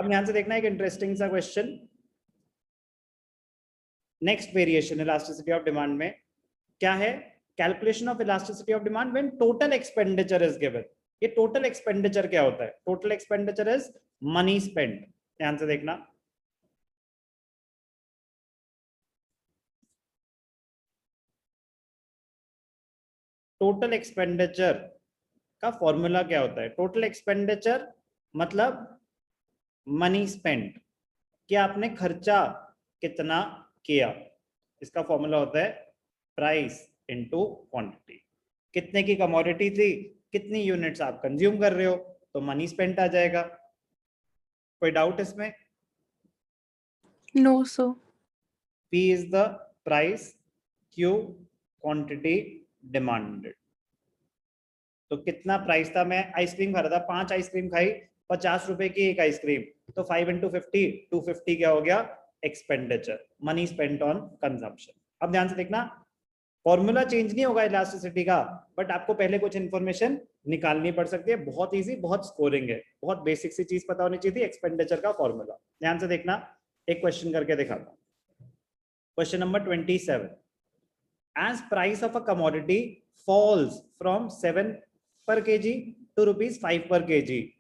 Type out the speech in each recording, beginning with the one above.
अब ध्यान से देखना एक इंटरेस्टिंग सा question. Next variation elasticity of demand में क्या है? Calculation of elasticity of demand when total expenditure is given. ये टोटल एक्सपेंडिचर क्या होता है? Total expenditure is money spend. ध्यान से देखना, टोटल एक्सपेंडिचर का फॉर्मूला क्या होता है? टोटल एक्सपेंडिचर मतलब मनी स्पेंड, कि आपने खर्चा कितना किया। इसका फॉर्मूला होता है प्राइस इनटू क्वांटिटी। कितने की कमोडिटी थी, कितनी यूनिट्स आप कंज्यूम कर रहे हो, तो मनी स्पेंट आ जाएगा। कोई डाउट इसमें? No, sir. P is the price, Q quantity demanded। तो कितना प्राइस था? मैं आइसक्रीम खा रहा था, 5 आइसक्रीम खाई, 50 रुपए की एक आइसक्रीम, तो 5 इंटू 50, 250 क्या हो गया? Expenditure, money spent on consumption. अब ध्यान से देखना, फॉर्मूला चेंज नहीं होगा इलास्टिसिटी का, बट आपको पहले कुछ इंफॉर्मेशन निकालनी पड़ सकती है। बहुत इजी, बहुत स्कोरिंग है, बहुत बेसिक सी चीज पता होनी चाहिए थी, एक्सपेंडिचर का फॉर्मूला। ध्यान से देखना, एक क्वेश्चन करके दिखाता हूं। Question number 27। As price of a commodity falls from 7 per kg to rupees 5 per kg,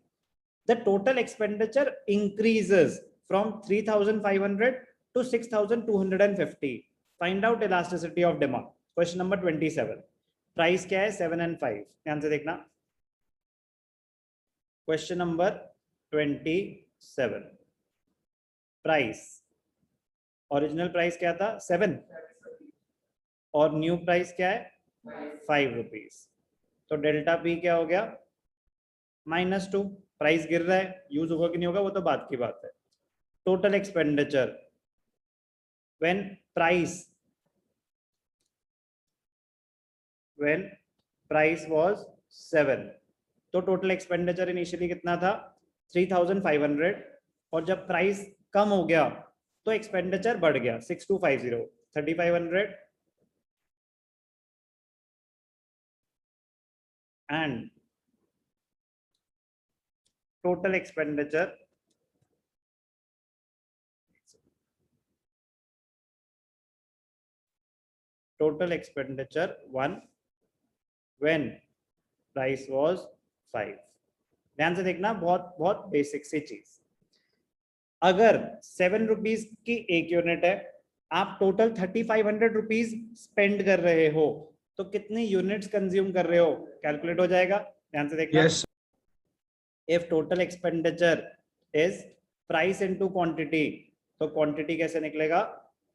the total expenditure increases from 3,500 to 6,250. Find out elasticity of demand। Question number 27। Price क्या है? 7 and 5। ध्यान से देखना, question number 27। Price, original price क्या था? 7, और new price क्या है? 5 रुपीज। तो डेल्टा पी क्या हो गया? -2। प्राइस गिर रहा है, यूज होगा कि नहीं होगा वो तो बात की बात है। Total expenditure when price was 7, तो टोटल एक्सपेंडिचर इनिशियली कितना था? 3,500, और जब प्राइस कम हो गया तो एक्सपेंडिचर बढ़ गया 6250, 3,500 and total expenditure one when price was 5। ध्यान से देखना, बहुत बहुत बेसिक सी चीज। अगर 7 रुपीज की एक यूनिट है, आप टोटल 3,500 रुपीज स्पेंड कर रहे हो, तो कितनी यूनिट्स कंज्यूम कर रहे हो कैलकुलेट हो जाएगा। ध्यान से देखना, Yes. If total expenditure is price into quantity, तो क्वांटिटी कैसे निकलेगा?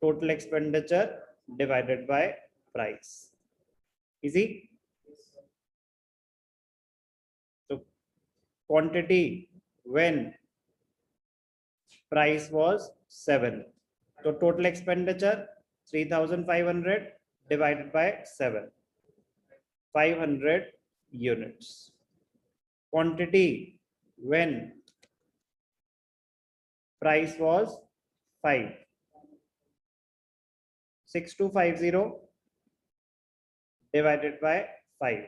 Total expenditure divided by price. Easy. तो क्वांटिटी व्हेन प्राइस वाज 7, तो total expenditure 3,500 divided by 7, 500 units. Quantity when price was 5, 6250 divided by 5,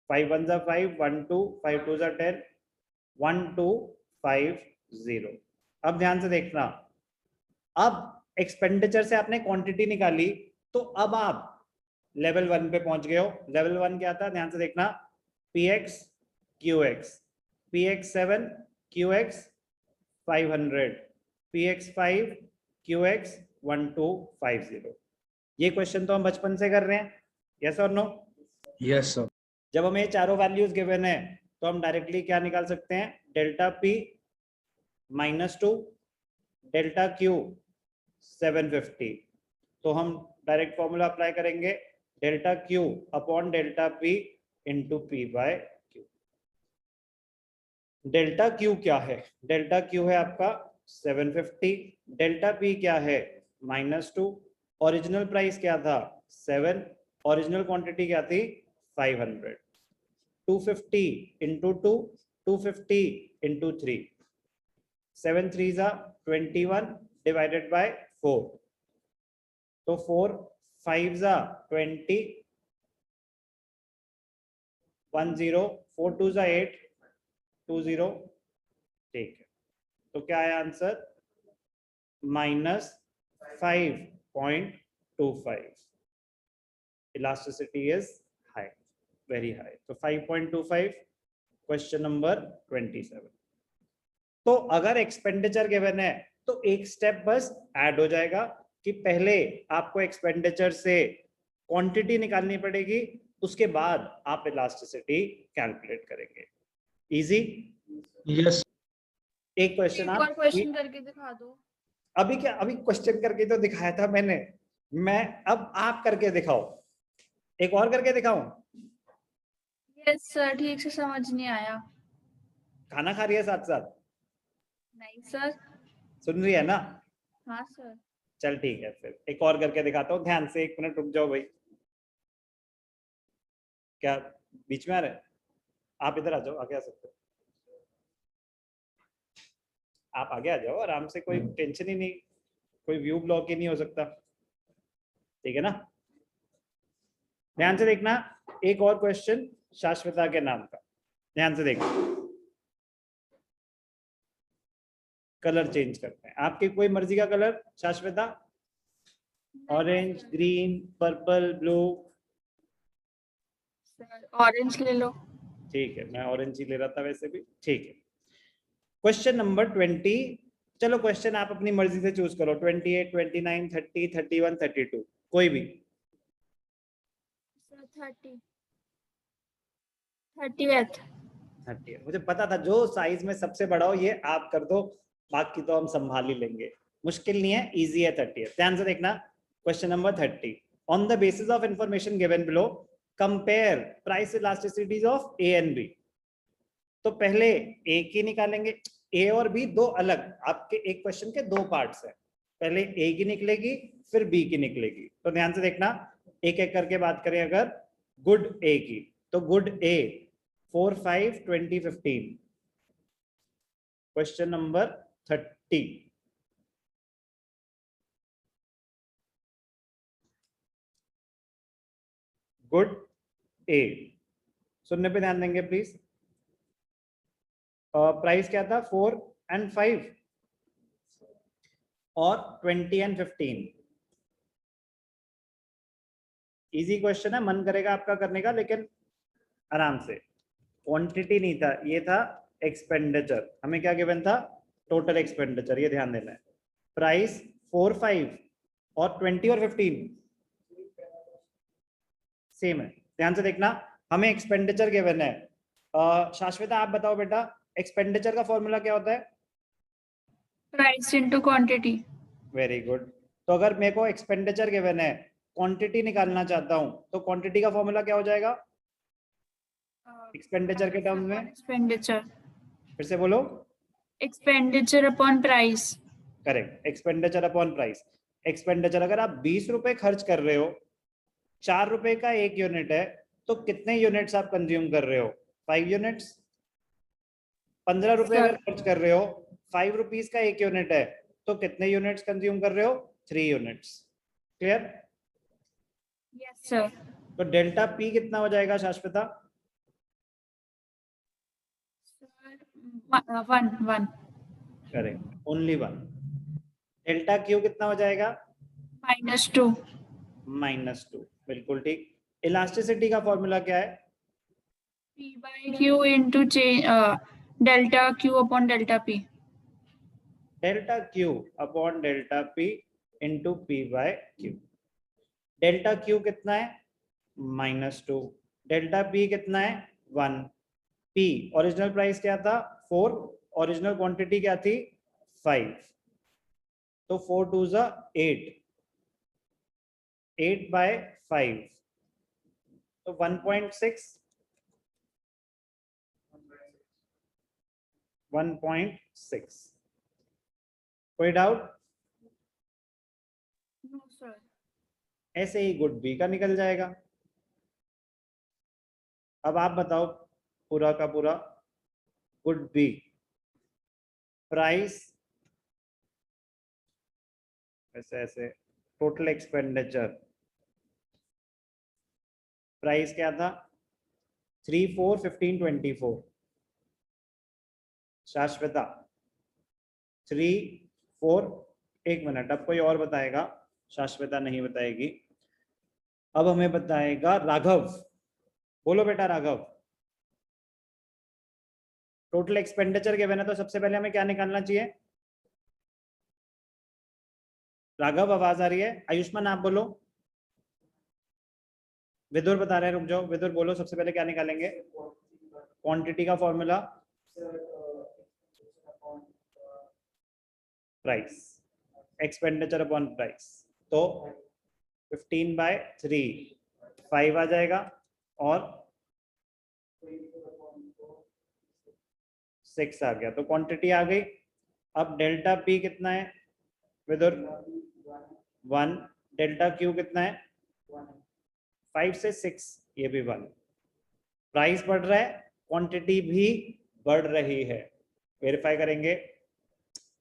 5 1s are 5, 1 2, 5 2s are 10, 1250। अब ध्यान से देखना, अब एक्सपेंडिचर से आपने क्वांटिटी निकाली, तो अब आप लेवल 1 पे पहुंच गए हो। लेवल 1 क्या था? ध्यान से देखना, px qx, px 7 qx 500, px 5 qx 1250। ये क्वेश्चन तो हम बचपन से कर रहे हैं, यस और नो? Yes, sir. जब हमें चारों वैल्यूज गिवन है तो हम डायरेक्टली क्या निकाल सकते हैं? Delta P -2, delta Q 750। तो हम डायरेक्ट फॉर्मूला अप्लाई करेंगे, delta Q upon delta P into P by Q. Delta Q क्या है? डेल्टा क्यू है आपका 750, डेल्टा पी क्या है? -2। ओरिजिनल प्राइस क्या था? 7, ओरिजिनल क्वांटिटी क्या थी? 500। 250 into 2, 250 into 3, 7 3s are 21 divided by 4, तो 4 5s are 20, 10, 4 2s are 8, 20, ठीक है। तो क्या है answer? -5.25। Elasticity is high, very high. तो 5.25, क्वेश्चन नंबर 27। तो अगर एक्सपेंडिचर गिवन है तो एक स्टेप बस ऐड हो जाएगा कि पहले आपको एक्सपेंडिचर से क्वांटिटी निकालनी पड़ेगी, उसके बाद आप इलास्टिसिटी कैलकुलेट करेंगे। इजी? यस। एक क्वेश्चन एक आप और क्वेश्चन करके दिखा दो। अभी क्या, अभी क्वेश्चन करके तो दिखाया था मैंने, मैं अब आप करके दिखाओ। एक और करके दिखाऊं? यस सर, ठीक से समझ नहीं आया। खाना खा रही है साथ साथ? नहीं सर। सुन रही है ना? हाँ सर। चल ठीक है, फिर एक और करके दिखाता हूँ। ध्यान से 1 मिनट रुक जाओ भाई। क्या बीच में आ रहे हैं? आप इधर आ जाओ, आगे आ सकते हो। आप आगे आ जाओ आराम से, कोई टेंशन ही नहीं, कोई व्यू ब्लॉक ही नहीं हो सकता, ठीक है ना? ध्यान से देखना, एक और क्वेश्चन शाश्वता के नाम का, ध्यान से देखना। कलर चेंज करते हैं, आपकी कोई मर्जी का colour Shashwata? Orange, green, purple, blue? Sir orange ले लो। ठीक है, मैं ऑरेंज ही ले रहा था वैसे भी, ठीक है। क्वेश्चन नंबर 20, चलो क्वेश्चन आप अपनी मर्जी से चूज करो, 28, 29, 30, 31, 32, कोई भी। Sir 30th। 30, मुझे पता था जो साइज में सबसे बड़ा हो ये आप कर दो, बाकी तो हम संभाल ही लेंगे, मुश्किल नहीं है, इजी है 30। ध्यान से देखना, question number 30, on the basis of information given below compare price elasticities of A and B. तो पहले ए की निकालेंगे, ए और बी दो अलग, आपके एक क्वेश्चन के दो पार्ट्स हैं, पहले ए की निकलेगी फिर बी की निकलेगी। तो ध्यान से देखना, एक एक करके बात करें। अगर गुड ए की, तो गुड ए 4, 5, 20, 15, क्वेश्चन नंबर 30। गुड ए, सुनने पे ध्यान देंगे प्लीज। प्राइस क्या था? 4 and 5 और 20 and 15। इजी क्वेश्चन है, मन करेगा आपका करने का, लेकिन आराम से। क्वांटिटी नहीं था, ये था एक्सपेंडिचर। हमें क्या गिवन था? टोटल एक्सपेंडिचर, ये ध्यान देना है। प्राइस 4, 5 और 20 और 15 सेम है। ध्यान से देखना, हमें एक्सपेंडिचर गिवन है। शाश्वता आप बताओ बेटा, एक्सपेंडिचर का फॉर्मूला क्या होता है? Price into quantity. Very good. तो अगर मेरे को एक्सपेंडिचर गिवन है, क्वांटिटी निकालना चाहता हूं, तो क्वांटिटी का फॉर्मूला क्या हो जाएगा एक्सपेंडिचर के टर्म्स में? एक्सपेंडिचर। फिर से बोलो। Expenditure upon price. Correct, expenditure upon price. Expenditure, अगर आप 20 रुपए खर्च कर रहे हो, 4 रुपए का एक यूनिट है, तो कितने यूनिट्स आप कंज्यूम कर रहे हो? 5 यूनिट्स। 15 रुपए अगर खर्च कर रहे हो, 5 रुपीज का एक यूनिट है, तो कितने यूनिट्स कंज्यूम कर रहे हो? 3 यूनिट्स। क्लियर? Yes sir. तो डेल्टा पी कितना हो जाएगा शाश्वता? 1। Correct, only 1। डेल्टा क्यू कितना हो जाएगा? -2। -2, बिल्कुल ठीक। इलास्टिसिटी का फॉर्मूला क्या है? P/Q into delta Q upon delta P। Delta Q upon delta P into P by Q. Delta Q कितना है? -2। डेल्टा पी कितना है? 1। पी ओरिजिनल प्राइस क्या था? 4। ओरिजिनल क्वांटिटी क्या थी? 5। तो 4 2 जा 8, 8 बाय 5, तो 1.6, 1.6। कोई डाउट? No sir. ऐसे ही गुड बी का निकल जाएगा। अब आप बताओ पूरा का पूरा गुड बी प्राइस, ऐसे ऐसे टोटल एक्सपेंडिचर, प्राइस क्या था? 3, 4, 15, 24। शाश्वता 3 4, 1 मिनट, अब कोई और बताएगा, शाश्वता नहीं बताएगी। अब हमें बताएगा राघव, बोलो बेटा राघव। टोटल एक्सपेंडिचर गिवन है तो सबसे पहले हमें क्या निकालना चाहिए? राघव आवाज आ रही है? आयुष्मान आप बोलो। विदुर बता रहे हैं, रुक जाओ, विदुर बोलो सबसे पहले क्या निकालेंगे? क्वांटिटी का formula price, expenditure upon price, तो 15/3 5 आ जाएगा और 6 आ गया, तो क्वांटिटी आ गई। अब डेल्टा पी कितना है विदुर? 1। डेल्टा क्यू कितना है? 5 से 6, ये भी 1। प्राइस बढ़ रहा है, क्वांटिटी भी बढ़ रही है, वेरीफाई करेंगे।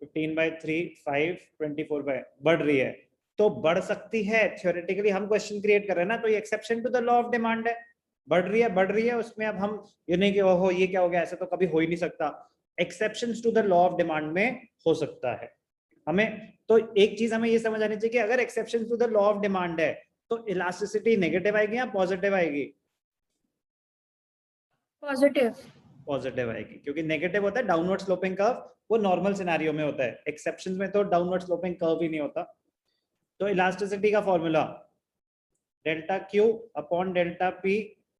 15/3 5 24 बढ़ रही है, तो बढ़ सकती है थ्योरेटिकली, हम क्वेश्चन क्रिएट कर रहे हैं ना, तो ये exception to the law of demand है। बढ़ रही है उसमें अब हम ये नहीं कि ओहो ये क्या हो गया, ऐसा तो कभी हो ही नहीं सकता। Exceptions to the law of demand में हो सकता है हमें। तो एक चीज हमें ये समझ आनी चाहिए कि अगर exception to the law of demand है तो इलास्टिसिटी नेगेटिव आएगी या पॉजिटिव आएगी? पॉजिटिव। पॉजिटिव आएगी, क्योंकि नेगेटिव होता है डाउनवर्ड स्लोपिंग कर्व, वो नॉर्मल सिनेरियो में होता है, एक्सेप्शंस में तो डाउनवर्ड स्लोपिंग कर्व ही नहीं होता। तो इलास्टिसिटी का formula delta Q upon delta P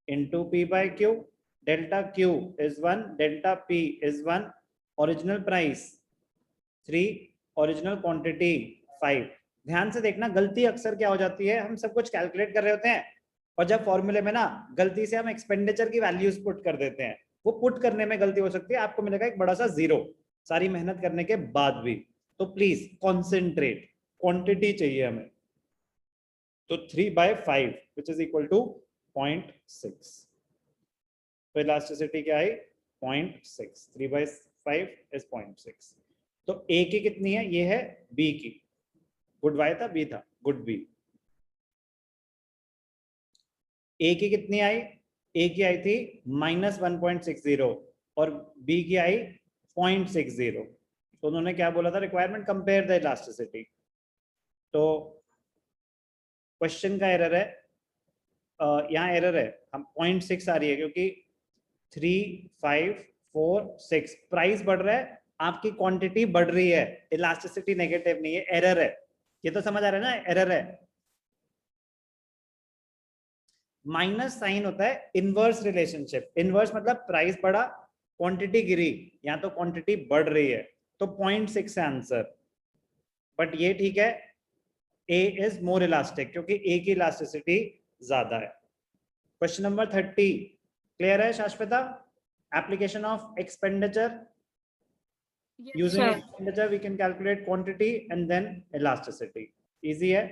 into P by Q. Delta Q is 1, delta P is 1, original price 3, original quantity 5। ध्यान से देखना, गलती अक्सर क्या हो जाती है, हम सब कुछ कैलकुलेट कर रहे होते हैं और जब फॉर्मूले में ना गलती से हम एक्सपेंडिचर की वैल्यूज पुट कर देते हैं, वो पुट करने में गलती हो सकती है, आपको मिलेगा एक बड़ा सा 0 सारी मेहनत करने के बाद भी। तो प्लीज कॉन्सेंट्रेट, क्वांटिटी चाहिए हमें, तो 3/5 विच इज इक्वल टू 0.6। तो इलास्टिसिटी क्या है? 0.6। 3/5 इज 0.6। तो ए की कितनी है? ये है बी की। गुड वाई था, बी था, गुड बी। ए की कितनी आई? ए की आई थी -1.60 और बी की आई 0.60। तो उन्होंने क्या बोला था? Requirement compare the elasticity. तो क्वेश्चन का एरर है, यहाँ एरर है, हम 0.6 आ रही है क्योंकि 3 5 4 6 प्राइस बढ़ रहा है, आपकी क्वांटिटी बढ़ रही है, इलास्टिसिटी नेगेटिव नहीं है, एरर है। ये तो समझ आ रहा है ना, एरर है। माइनस साइन होता है इनवर्स रिलेशनशिप। इनवर्स मतलब प्राइस बढ़ा, क्वांटिटी गिरी, या तो क्वांटिटी बढ़ रही है, तो 0.6 है आंसर। बट ये ठीक है, ए इज मोर इलास्टिक, क्योंकि ए की इलास्टिसिटी ज्यादा है। क्वेश्चन नंबर 30 क्लियर है Shashwata? Application of expenditure, using expenditure we can calculate quantity and then elasticity. Easy है।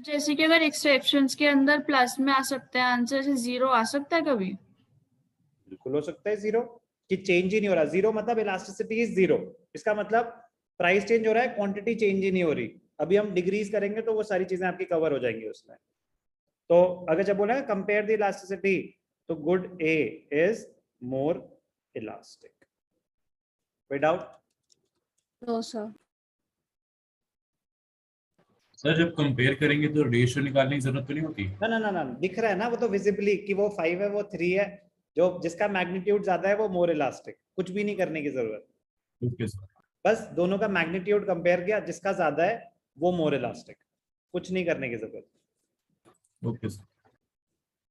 जैसे कि अगर एक्सेप्शंस के अंदर प्लस में आ सकते हैं आंसर, से 0 आ सकता है कभी? बिल्कुल हो सकता है 0, कि चेंज ही नहीं हो रहा। 0 मतलब इलास्टिसिटी इज 0, इसका मतलब प्राइस चेंज हो रहा है, क्वांटिटी चेंज ही नहीं हो रही। अभी हम डिग्रीज करेंगे तो वो सारी चीजें आपकी कवर हो जाएंगी उसमें। तो अगर जब बोला कंपेयर द इलास्टिसिटी, तो good A is more elastic. कोई डाउट? No sir. सर जब कंपेयर करेंगे तो रेशियो निकालने की जरूरत तो नहीं होती? ना ना ना ना, दिख रहा है ना वो तो विजिबली कि वो 5 है वो 3 है, जो जिसका मैग्नीट्यूड ज्यादा है वो मोर इलास्टिक। कुछ भी नहीं करने की जरूरत, ओके सर। बस दोनों का मैग्नीट्यूड कंपेयर किया, जिसका ज्यादा है वो मोर इलास्टिक, कुछ नहीं करने की जरूरत। Okay sir.